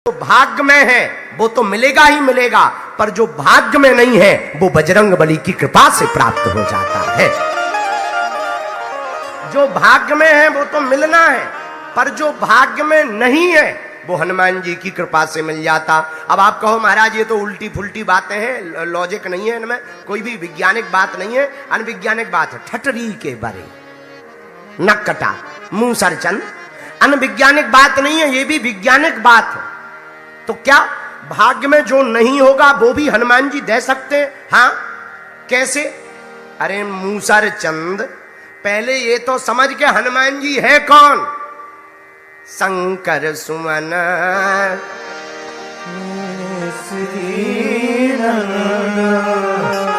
जो भाग्य में है वो तो मिलेगा ही मिलेगा, पर जो भाग्य में नहीं है वो बजरंग बली की कृपा से प्राप्त हो जाता है। जो भाग्य में है वो तो मिलना है, पर जो भाग्य में नहीं है वो हनुमान जी की कृपा से मिल जाता। अब आप कहो महाराज ये तो उल्टी फुल्टी बातें हैं, लॉजिक नहीं है इनमें, कोई भी वैज्ञानिक बात नहीं है, अनवैज्ञानिक बात है। ठटरी के बरे नक कटा मुंह सरचन, अनवैज्ञानिक बात नहीं है, ये भी वैज्ञानिक बात है। तो क्या भाग्य में जो नहीं होगा वो भी हनुमान जी दे सकते हैं? हाँ, कैसे? अरे मूसर चंद, पहले ये तो समझ के हनुमान जी है कौन? शंकर सुमन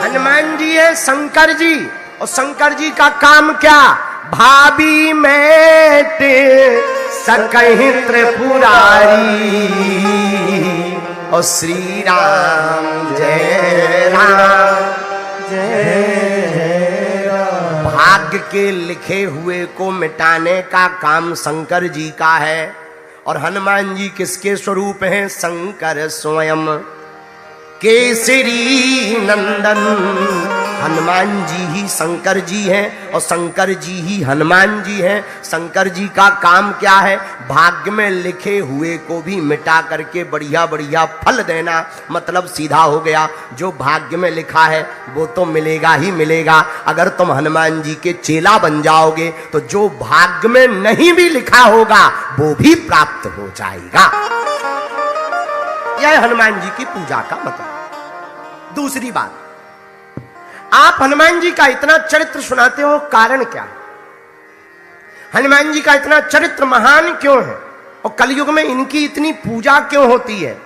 हनुमान जी है शंकर जी। और शंकर जी का काम क्या? भाभी मेट सकहि त्रिपुरारी और श्री राम जय राम जय राम। भाग्य के लिखे हुए को मिटाने का काम शंकर जी का है। और हनुमान जी किसके स्वरूप हैं? शंकर स्वयं केसरी नंदन। हनुमान जी ही शंकर जी हैं और शंकर जी ही हनुमान जी हैं। शंकर जी का काम क्या है? भाग्य में लिखे हुए को भी मिटा करके बढ़िया बढ़िया फल देना। मतलब सीधा हो गया, जो भाग्य में लिखा है वो तो मिलेगा ही मिलेगा। अगर तुम हनुमान जी के चेला बन जाओगे तो जो भाग्य में नहीं भी लिखा होगा वो भी प्राप्त हो जाएगा। यह हनुमान जी की पूजा का मतलब। दूसरी बात, आप हनुमान जी का इतना चरित्र सुनाते हो, कारण क्या है? हनुमान जी का इतना चरित्र महान क्यों है और कलयुग में इनकी इतनी पूजा क्यों होती है?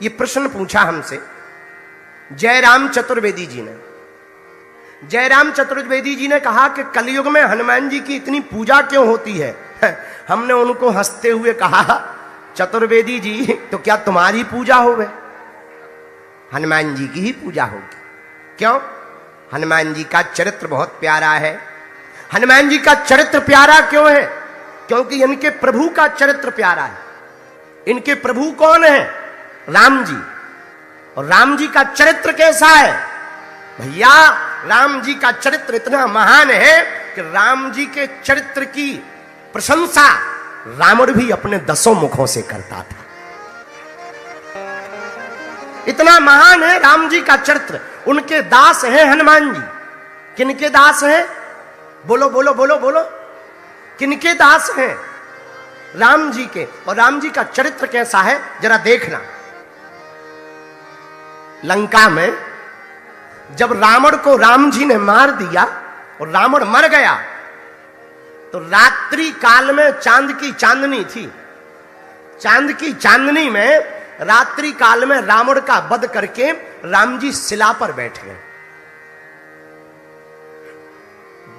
यह प्रश्न पूछा हमसे जयराम चतुर्वेदी जी ने। जयराम चतुर्वेदी जी ने कहा कि कलयुग में हनुमान जी की इतनी पूजा क्यों होती है? हमने उनको हंसते हुए कहा, चतुर्वेदी जी तो क्या तुम्हारी पूजा होवे? हनुमान जी की ही पूजा होगी। क्यों? हनुमान जी का चरित्र बहुत प्यारा है। हनुमान जी का चरित्र प्यारा क्यों है? क्योंकि इनके प्रभु का चरित्र प्यारा है। इनके प्रभु कौन है? राम जी। और राम जी का चरित्र कैसा है? भैया राम जी का चरित्र इतना महान है कि राम जी के चरित्र की प्रशंसा रावण भी अपने 10 मुखों से करता था। इतना महान है राम जी का चरित्र। उनके दास हैं हनुमान जी। किनके दास हैं? बोलो बोलो बोलो बोलो, किनके दास हैं? राम जी के। और राम जी का चरित्र कैसा है जरा देखना। लंका में जब रावण को राम जी ने मार दिया और रावण मर गया तो रात्रि काल में चांद की चांदनी थी। चांद की चांदनी में रात्रि काल में रावण का वध करके राम जी शिला पर बैठ गए।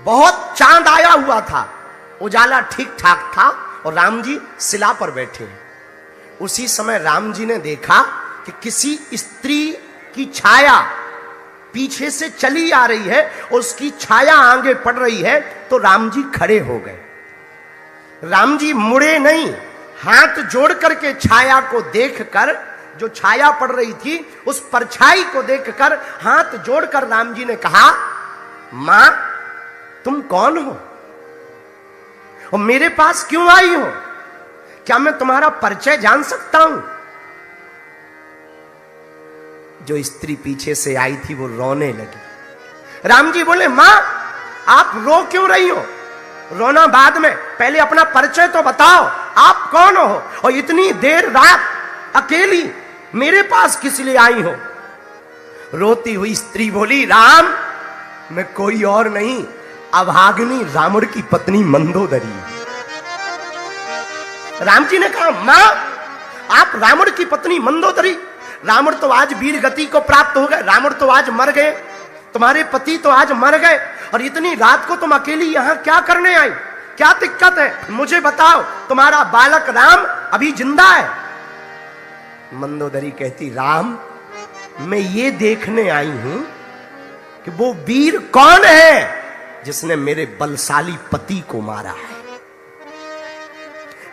बहुत चांद आया हुआ था, उजाला ठीक ठाक था और राम जी शिला पर बैठे हैं। उसी समय राम जी ने देखा कि किसी स्त्री की छाया पीछे से चली आ रही है, उसकी छाया आगे पड़ रही है। तो राम जी खड़े हो गए। राम जी मुड़े नहीं, हाथ जोड़ करके छाया को देखकर, जो छाया पड़ रही थी उस परछाई को देखकर हाथ जोड़कर राम जी ने कहा, मां तुम कौन हो और मेरे पास क्यों आई हो? क्या मैं तुम्हारा परिचय जान सकता हूं? जो स्त्री पीछे से आई थी वो रोने लगी। राम जी बोले, मां आप रो क्यों रही हो? रोना बाद में, पहले अपना परिचय तो बताओ, आप कौन हो और इतनी देर रात अकेली मेरे पास किस लिए आई हो? रोती हुई स्त्री बोली, राम मैं कोई और नहीं, अभागिनी रावण की पत्नी मंदोदरी। राम जी ने कहा, मां आप रावण की पत्नी मंदोदरी? रावण तो आज वीर गति को प्राप्त हो गए, रावण तो आज मर गए, तुम्हारे पति तो आज मर गए और इतनी रात को तुम अकेली यहां क्या करने आई? क्या दिक्कत है? मुझे बताओ, तुम्हारा बालक राम अभी जिंदा है? मंदोदरी कहती, राम मैं ये देखने आई हूं कि वो वीर कौन है जिसने मेरे बलशाली पति को मारा है।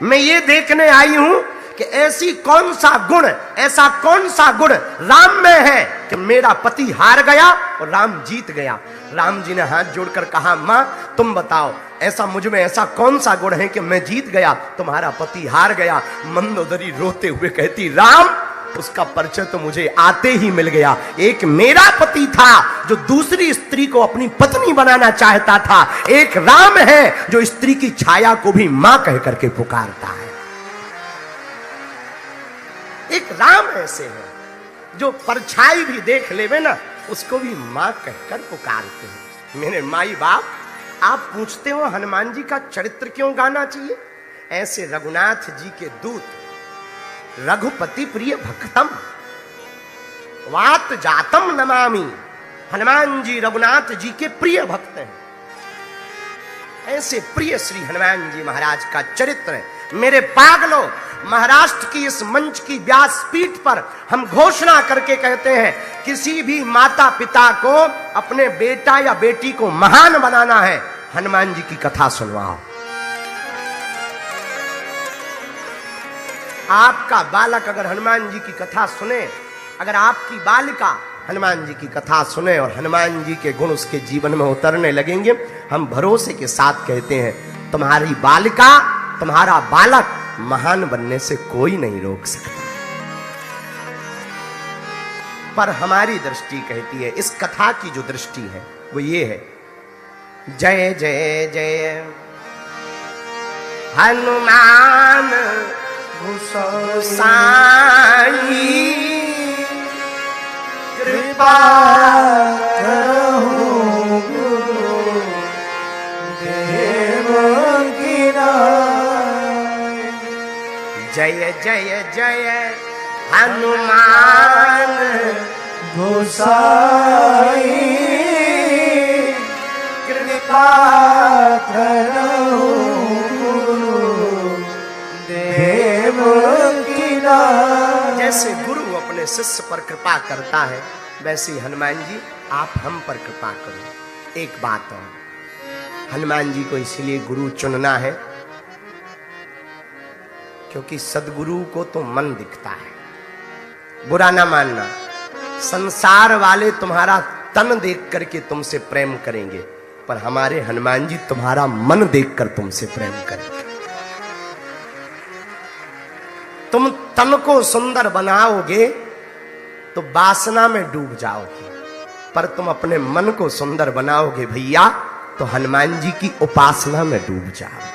मैं ये देखने आई हूं कि ऐसी कौन सा गुण, ऐसा कौन सा गुण राम में है कि मेरा पति हार गया और राम जीत गया। राम जी ने हाथ जोड़कर कहा, मां तुम बताओ, ऐसा मुझ में ऐसा कौन सा गुण है कि मैं जीत गया, तुम्हारा पति हार गया। मंदोदरी रोते हुए कहती, राम उसका परिचय तो मुझे आते ही मिल गया। एक मेरा पति था जो दूसरी स्त्री को अपनी पत्नी बनाना चाहता था, एक राम है जो स्त्री की छाया को भी मां कह करके पुकारता है। एक राम ऐसे है जो परछाई भी देख लेवे ना, उसको भी मां कहकर पुकारते हैं। मेरे माई बाप, आप पूछते हो हनुमान जी का चरित्र क्यों गाना चाहिए? ऐसे रघुनाथ जी के दूत, रघुपति प्रिय भक्तम वात जातम नमामि। हनुमान जी रघुनाथ जी के प्रिय भक्त हैं। ऐसे प्रिय श्री हनुमान जी महाराज का चरित्र है। मेरे पागलों, महाराष्ट्र की इस मंच की व्यासपीठ पर हम घोषणा करके कहते हैं, किसी भी माता पिता को अपने बेटा या बेटी को महान बनाना है, हनुमान जी की कथा सुनवाओ। आपका बालक अगर हनुमान जी की कथा सुने, अगर आपकी बालिका हनुमान जी की कथा सुने और हनुमान जी के गुण उसके जीवन में उतरने लगेंगे, हम भरोसे के साथ कहते हैं तुम्हारी बालिका, तुम्हारा बालक महान बनने से कोई नहीं रोक सकता। पर हमारी दृष्टि कहती है, इस कथा की जो दृष्टि है वो ये है, जय जय जय हनुमान गोसाई कृपा करहु देव की नाय। जय जय जय हनुमान गोसाई कृपा करहु देव की नाय। जैसे गुरु अपने शिष्य पर कृपा करता है, वैसे ही हनुमान जी आप हम पर कृपा करो। एक बात और, हनुमान जी को इसीलिए गुरु चुनना है क्योंकि सदगुरु को तो मन दिखता है। बुरा ना मानना, संसार वाले तुम्हारा तन देख करके तुमसे प्रेम करेंगे, पर हमारे हनुमान जी तुम्हारा मन देखकर तुमसे प्रेम करेंगे। तुम तन को सुंदर बनाओगे तो वासना में डूब जाओगे, पर तुम अपने मन को सुंदर बनाओगे भैया तो हनुमान जी की उपासना में डूब जाओगे।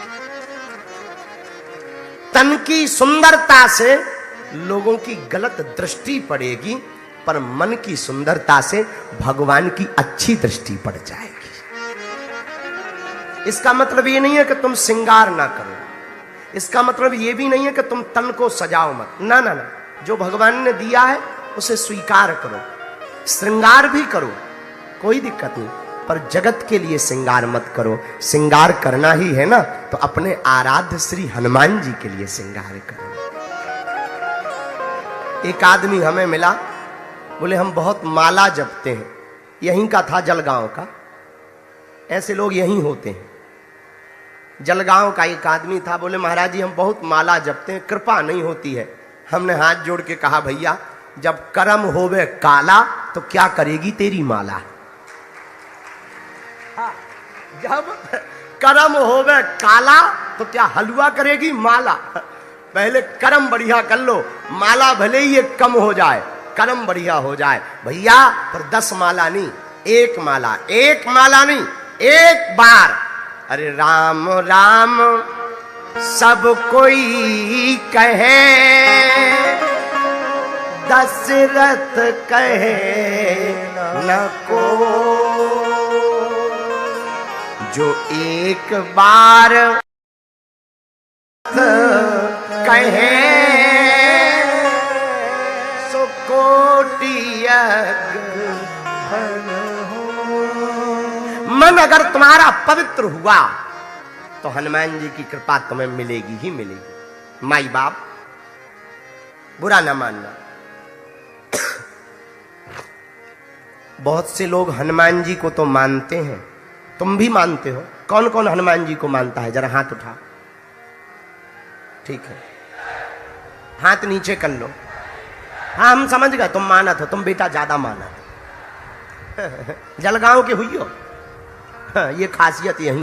तन की सुंदरता से लोगों की गलत दृष्टि पड़ेगी, पर मन की सुंदरता से भगवान की अच्छी दृष्टि पड़ जाएगी। इसका मतलब ये नहीं है कि तुम श्रृंगार ना करो, इसका मतलब ये भी नहीं है कि तुम तन को सजाओ मत। ना ना ना, जो भगवान ने दिया है उसे स्वीकार करो, श्रृंगार भी करो, कोई दिक्कत नहीं, पर जगत के लिए श्रृंगार मत करो। श्रृंगार करना ही है ना तो अपने आराध्य श्री हनुमान जी के लिए श्रृंगार करो। एक आदमी हमें मिला, बोले हम बहुत माला जपते हैं, यहीं का था, जलगांव का। ऐसे लोग यहीं होते हैं। जलगांव का एक आदमी था, बोले महाराज जी हम बहुत माला जपते हैं, कृपा नहीं होती है। हमने हाथ जोड़ के कहा, भैया जब कर्म होवे काला तो क्या करेगी तेरी माला। जब कर्म होवे काला तो क्या हलवा करेगी माला। पहले कर्म बढ़िया कर लो, माला भले ही ये कम हो जाए, कर्म बढ़िया हो जाए भैया। पर 10 माला नहीं, एक माला, एक माला नहीं, एक बार। अरे राम राम सब कोई कहे, दशरथ कहे न को। जो एक बार कहे सो कोटि यज्ञ हो। मन अगर तुम्हारा पवित्र हुआ तो हनुमान जी की कृपा तुम्हें मिलेगी ही मिलेगी। माई बाप बुरा ना मानना, बहुत से लोग हनुमान जी को तो मानते हैं, तुम भी मानते हो। कौन कौन हनुमान जी को मानता है, जरा हाथ उठा। ठीक है, हाथ नीचे कर लो। हाँ हम समझ गए तुम मानत हो, तुम बेटा ज्यादा मानत। जलगांव के हुई हो, ये खासियत यही।